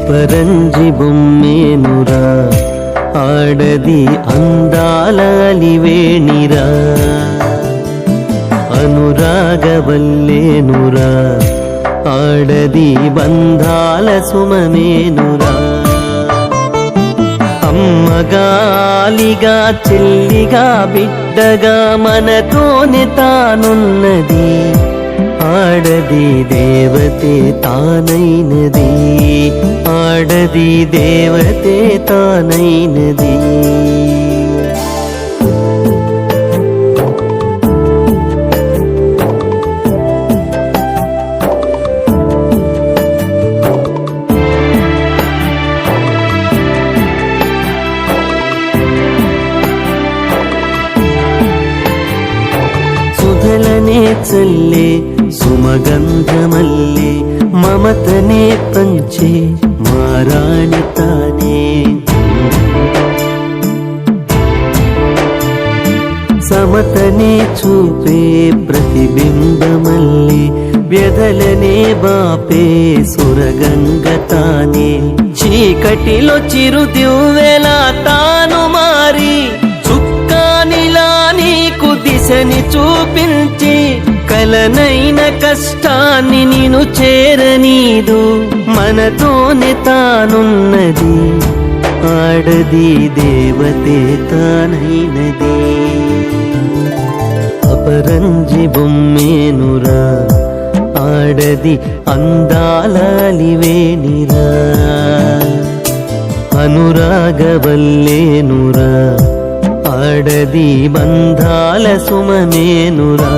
అపరంజి బొమ్మేనురా ఆడది అందాల అలివేణిరా అనురాగవల్లేనురా ఆడది బంధాల సుమమేనురా అమ్మగాలిగా చెల్లిగా బిడ్డగా మనతోనే తానున్నది ఆడది దేవతే తానైనది ఆడది దేవతే తానైనది సుధలనే చల్లే సుమగంధమల్లే మమతనే పంచే మారాణి తానే సమతనే చూపే ప్రతిబింబమల్లే వ్యధలనే బాపే సురగంగ తానే చీకటిలో చిరుదివ్వెలా తాను మారి చుక్కానిలా నీకు దిశని చూపించి కలనైన కష్టాన్ని నిను చేరనీదు మనతోనే తానున్నది ఆడది దేవతే తానైనది అపరంజి బొమ్మేనురా ఆడది అందాల అలివేణిరా అనురాగవల్లేనురా ఆడది బంధాల సుమమేనురా